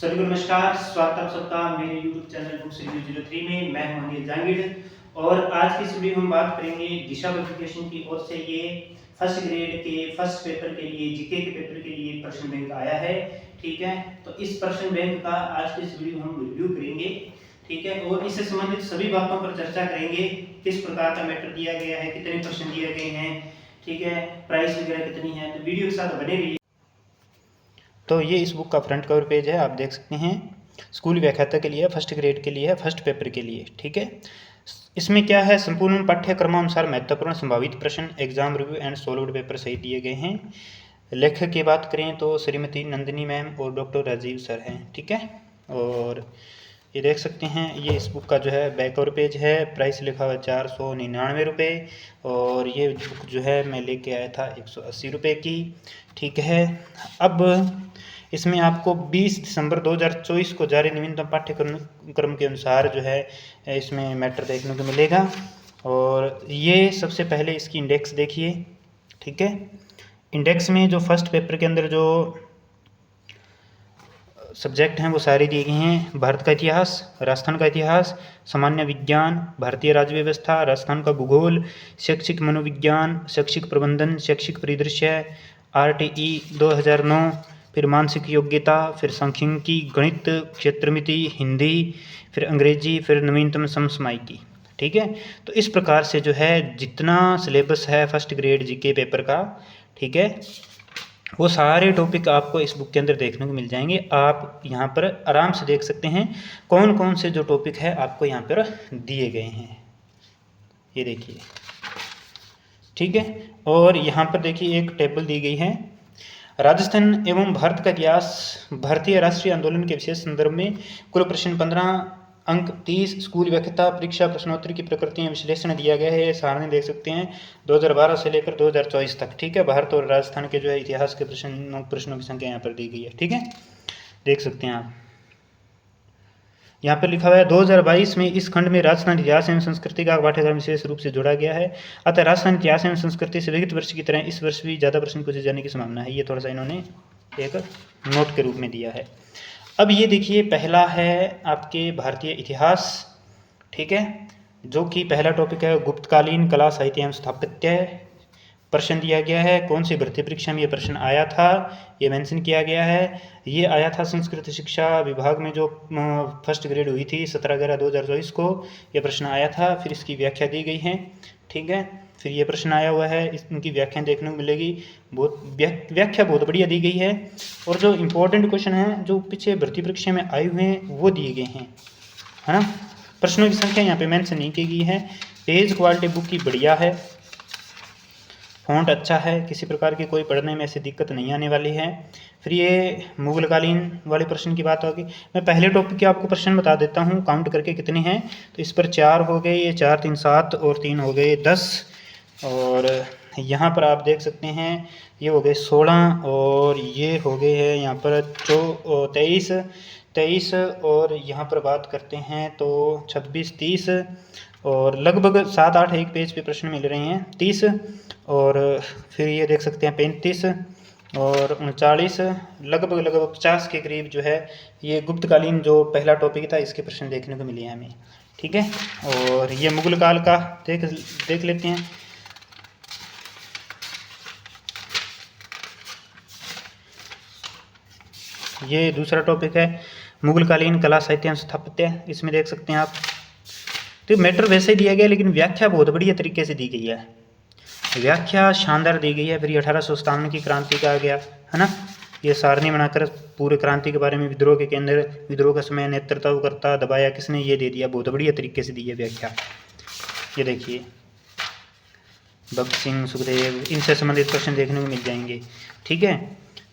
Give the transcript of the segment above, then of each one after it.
सभी को नमस्कार, स्वागत है आप सबका मेरे YouTube चैनल बुक्स रिव्यू 03 में। मैं हूं अनिल जहांगीर और आज की इस वीडियो में हम बात करेंगे दिशा पब्लिकेशन की ओर से ये फर्स्ट ग्रेड के फर्स्ट पेपर के लिए जीके के पेपर के लिए प्रश्न बैंक आया है। ठीक है, तो इस प्रश्न बैंक का आज की इस वीडियो में हम रिव्यू करेंगे। ठीक है, और इससे संबंधित सभी बातों पर चर्चा करेंगे। किस प्रकार का मैटर दिया गया है, कितने प्रश्न दिए गए हैं, ठीक है, प्राइस वगैरह कितनी है, तो वीडियो के साथ बने रहिए। तो ये इस बुक का फ्रंट कवर पेज है, आप देख सकते हैं। स्कूल व्याख्याता के लिए, फर्स्ट ग्रेड के लिए, फर्स्ट पेपर के लिए। ठीक है, इसमें क्या है, संपूर्ण पाठ्यक्रमानुसार महत्वपूर्ण संभावित प्रश्न, exam review and solved paper सही दिए गए हैं। लेखक की बात करें तो श्रीमती नंदिनी मैम और डॉक्टर राजीव सर हैं। ठीक है, और ये देख सकते हैं, ये इस बुक का जो है बैक कवर पेज है। प्राइस लिखा हुआ है 499 रुपये, और ये बुक जो है मैं लेके आया था 180 रुपये की। ठीक है, अब इसमें आपको 20 दिसंबर 2024 को जारी नवीनतम पाठ्यक्रम के अनुसार जो है इसमें मैटर देखने को मिलेगा। और ये सबसे पहले इसकी इंडेक्स देखिए। ठीक है, इंडेक्स में जो फर्स्ट पेपर के अंदर जो सब्जेक्ट हैं वो सारी दिए गए हैं। भारत का इतिहास, राजस्थान का इतिहास, सामान्य विज्ञान, भारतीय राज्य व्यवस्था, राजस्थान का भूगोल, शैक्षिक मनोविज्ञान, शैक्षिक प्रबंधन, शैक्षिक परिदृश्य, RTE 2009, फिर मानसिक योग्यता, फिर सांख्यिकी, गणित, क्षेत्रमिति, हिंदी, फिर अंग्रेजी, फिर नवीनतम समसामयिकी। ठीक है, तो इस प्रकार से जो है जितना सिलेबस है फर्स्ट ग्रेड जीके पेपर का, ठीक है, वो सारे टॉपिक आपको इस बुक के अंदर देखने को मिल जाएंगे। आप यहाँ पर आराम से देख सकते हैं कौन कौन से जो टॉपिक है आपको यहाँ पर दिए गए हैं, ये देखिए। ठीक है, और यहाँ पर देखिए एक टेबल दी गई है, राजस्थान एवं भारत का इतिहास, भारतीय राष्ट्रीय आंदोलन के विशेष संदर्भ में कुल प्रश्न 15, अंक 30, स्कूल व्याख्याता, परीक्षा प्रश्नोत्तरी की प्रकृति विश्लेषण दिया गया है। सारणी देख सकते हैं 2012 से लेकर 2024 तक। ठीक है, भारत और राजस्थान के जो है इतिहास के प्रश्नों की संख्या यहाँ पर दी गई है। ठीक है, देख सकते हैं आप। यहाँ पर लिखा हुआ है 2022 में इस खंड में राजस्थान इतिहास एवं संस्कृति का पाठ्यक्रम विशेष रूप से जोड़ा गया है। अतः राजस्थान इतिहास एवं संस्कृति से विगत वर्ष की तरह इस वर्ष भी ज़्यादा प्रश्न पूछे जाने की संभावना है। ये थोड़ा सा इन्होंने एक नोट के रूप में दिया है। अब ये देखिए, पहला है आपके भारतीय इतिहास। ठीक है, जो कि पहला टॉपिक है गुप्तकालीन कला साहित्य एवं स्थापत्य। प्रश्न दिया गया है कौन सी भर्ती परीक्षा में ये प्रश्न आया था, ये मेंशन किया गया है। ये आया था संस्कृत शिक्षा विभाग में जो फर्स्ट ग्रेड हुई थी 17/11/2024 को, ये प्रश्न आया था। फिर इसकी व्याख्या दी गई है। ठीक है, फिर ये प्रश्न आया हुआ है, इनकी व्याख्या देखने को मिलेगी। बहुत व्याख्या बहुत बढ़िया दी गई है, और जो इम्पोर्टेंट क्वेश्चन हैं जो पीछे भर्ती परीक्षा में आए हुए हैं वो दिए गए हैं, है ना। प्रश्नों की संख्या यहाँ पे मेंशन नहीं की गई है। पेज क्वालिटी बुक की बढ़िया है, फॉन्ट अच्छा है, किसी प्रकार की कोई पढ़ने में ऐसी दिक्कत नहीं आने वाली है। फिर ये मुगलकालीन वाले प्रश्न की बात होगी। मैं पहले टॉपिक के आपको प्रश्न बता देता हूँ काउंट करके कितने हैं। तो इस पर 4 हो गए, ये 4 3 7 और 3 हो गए 10, और यहाँ पर आप देख सकते हैं ये हो गए 16, और ये हो गए हैं यहाँ पर 23, और यहाँ पर बात करते हैं तो 26 30, और लगभग 7-8 एक पेज पे प्रश्न मिल रहे हैं 30, और फिर ये देख सकते हैं 35 और 39, लगभग 50 के करीब जो है ये गुप्तकालीन जो पहला टॉपिक था इसके प्रश्न देखने को मिले हैं हमें। ठीक है, और ये मुगल काल का देख लेते हैं। ये दूसरा टॉपिक है मुगलकालीन कला साहित्य एवं स्थापत्य, इसमें देख सकते हैं आप। तो मैटर वैसे ही दिया गया, लेकिन व्याख्या बहुत बढ़िया तरीके से दी गई है, व्याख्या शानदार दी गई है। फिर 1857 की क्रांति का आ गया, है ना। ये सारणी बनाकर पूरे क्रांति के बारे में, विद्रोह के केंद्र, विद्रोह का समय, नेतृत्व करता, दबाया किसने, ये दे दिया। बहुत बढ़िया तरीके से दी है व्याख्या। ये देखिए, भगत सिंह, सुखदेव, इनसे संबंधित प्रश्न देखने को मिल जाएंगे। ठीक है,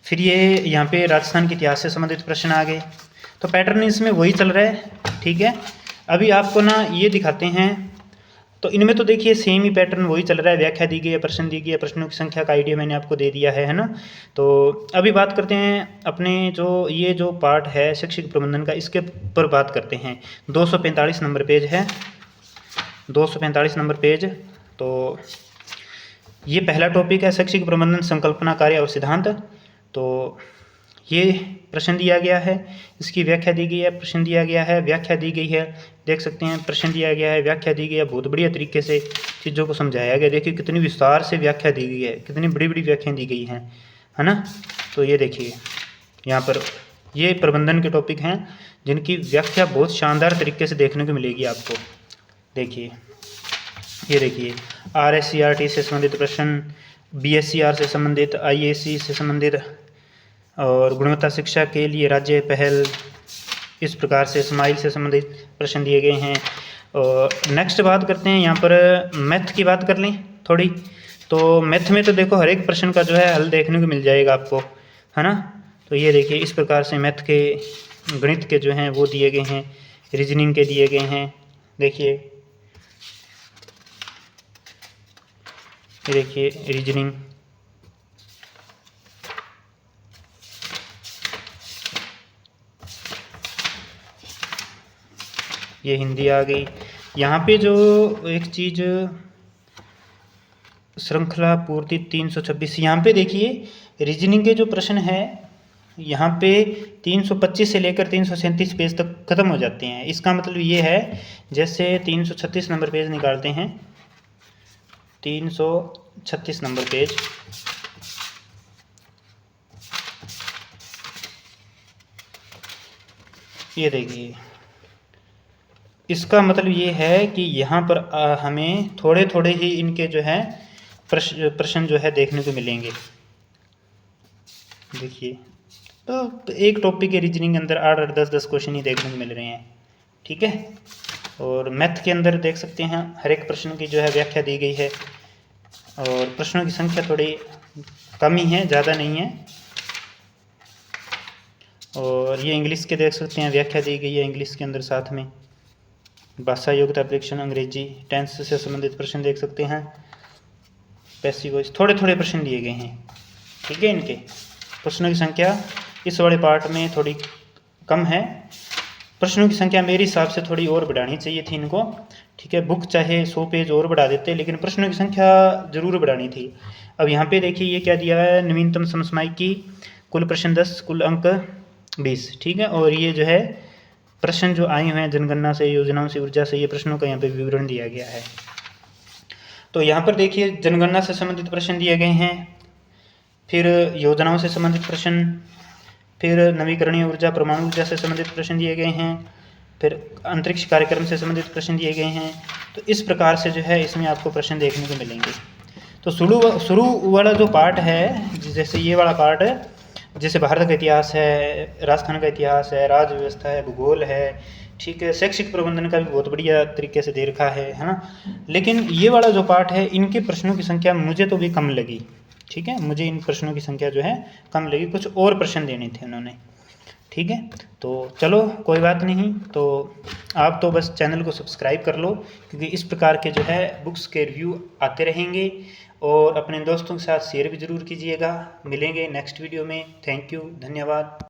फिर ये यहाँ पे राजस्थान के इतिहास से संबंधित प्रश्न आ गए। तो पैटर्न इसमें वही चल रहा है। ठीक है, अभी आपको ना ये दिखाते हैं, तो इनमें तो देखिए सेम ही पैटर्न वही चल रहा है। व्याख्या दी गई है, प्रश्न दी गई है, प्रश्नों की संख्या का आइडिया मैंने आपको दे दिया है ना। तो अभी बात करते हैं अपने जो ये जो पार्ट है शैक्षिक प्रबंधन का, इसके पर बात करते हैं। 245 नंबर पेज है, 245 नंबर पेज। तो ये पहला टॉपिक है शैक्षिक प्रबंधन संकल्पना, कार्य और सिद्धांत। तो ये प्रश्न दिया गया है, इसकी व्याख्या दी गई है, प्रश्न दिया गया है, व्याख्या दी गई है। देख सकते हैं प्रश्न दिया गया है, व्याख्या दी गई है, बहुत बढ़िया तरीके से चीज़ों को समझाया गया। देखिए कितनी विस्तार से व्याख्या दी गई है, कितनी बड़ी बड़ी व्याख्या दी गई हैं, है ना। तो ये देखिए यहाँ पर ये प्रबंधन के टॉपिक हैं जिनकी व्याख्या बहुत शानदार तरीके से देखने को मिलेगी आपको। देखिए ये देखिए RSCRT से संबंधित प्रश्न, BSCR से संबंधित, IAC से संबंधित और गुणवत्ता शिक्षा के लिए राज्य पहल, इस प्रकार से स्माइल से संबंधित प्रश्न दिए गए हैं। और नेक्स्ट बात करते हैं यहाँ पर मैथ की बात कर लें थोड़ी। तो मैथ में तो देखो हर एक प्रश्न का जो है हल देखने को मिल जाएगा आपको, है ना। तो ये देखिए इस प्रकार से मैथ के गणित के जो हैं वो दिए गए हैं, रीजनिंग के दिए गए हैं। देखिए ये देखिए रीजनिंग, ये हिंदी आ गई। यहाँ पे जो एक चीज़ श्रृंखला पूर्ति 326, यहाँ पे देखिए रीजनिंग के जो प्रश्न हैं यहाँ पे 325 से लेकर 337 पेज तक ख़त्म हो जाते हैं। इसका मतलब ये है जैसे 336 नंबर पेज निकालते हैं, 336 नंबर पेज, ये देखिए इसका मतलब ये है कि यहाँ पर हमें थोड़े थोड़े ही इनके जो है प्रश्न जो है देखने को मिलेंगे। देखिए तो एक टॉपिक के रीजनिंग के अंदर 8-8, 10-10 क्वेश्चन ही देखने को मिल रहे हैं, ठीक है। और मैथ के अंदर देख सकते हैं हर एक प्रश्न की जो है व्याख्या दी गई है और प्रश्नों की संख्या थोड़ी कम ही है, ज़्यादा नहीं है। और ये इंग्लिश के देख सकते हैं व्याख्या दी गई है इंग्लिश के अंदर, साथ में भाषा योग्यता परीक्षण अंग्रेजी टेंस से संबंधित प्रश्न देख सकते हैं। पैसिव वॉइस थोड़े थोड़े प्रश्न दिए गए हैं, ठीक है। इनके प्रश्नों की संख्या इस वाले पार्ट में थोड़ी कम है। प्रश्नों की संख्या मेरे हिसाब से थोड़ी और बढ़ानी चाहिए थी इनको, ठीक है। बुक चाहे 100 पेज और बढ़ा देते, लेकिन प्रश्नों की संख्या जरूर बढ़ानी थी। अब यहाँ पे देखिए ये क्या दिया है, नवीनतम समसामयिक की कुल प्रश्न 10, कुल अंक 20, ठीक है। और ये जो है प्रश्न जो आए हुए हैं जनगणना से, योजनाओं से, ऊर्जा से, ये प्रश्नों का यहाँ पे विवरण दिया गया है। तो यहाँ पर देखिए जनगणना से संबंधित प्रश्न दिए गए हैं, फिर योजनाओं से संबंधित प्रश्न, फिर नवीकरणीय ऊर्जा परमाणु ऊर्जा से संबंधित प्रश्न दिए गए हैं, फिर अंतरिक्ष कार्यक्रम से संबंधित प्रश्न दिए गए हैं। तो इस प्रकार से जो है इसमें आपको प्रश्न देखने को मिलेंगे। तो शुरू वाला जो पार्ट है, जैसे ये वाला पार्ट है, जैसे भारत का इतिहास है, राजस्थान का इतिहास है, राज्य व्यवस्था है, भूगोल है, ठीक है, शैक्षिक प्रबंधन का भी बहुत बढ़िया तरीके से दे रखा है ना। लेकिन ये वाला जो पार्ट है इनके प्रश्नों की संख्या मुझे तो भी कम लगी, ठीक है। मुझे इन प्रश्नों की संख्या जो है कम लगी, कुछ और प्रश्न देने थे उन्होंने, ठीक है। तो चलो कोई बात नहीं, तो आप तो बस चैनल को सब्सक्राइब कर लो, क्योंकि इस प्रकार के जो है बुक्स के रिव्यू आते रहेंगे। और अपने दोस्तों के साथ शेयर भी ज़रूर कीजिएगा। मिलेंगे नेक्स्ट वीडियो में। थैंक यू, धन्यवाद।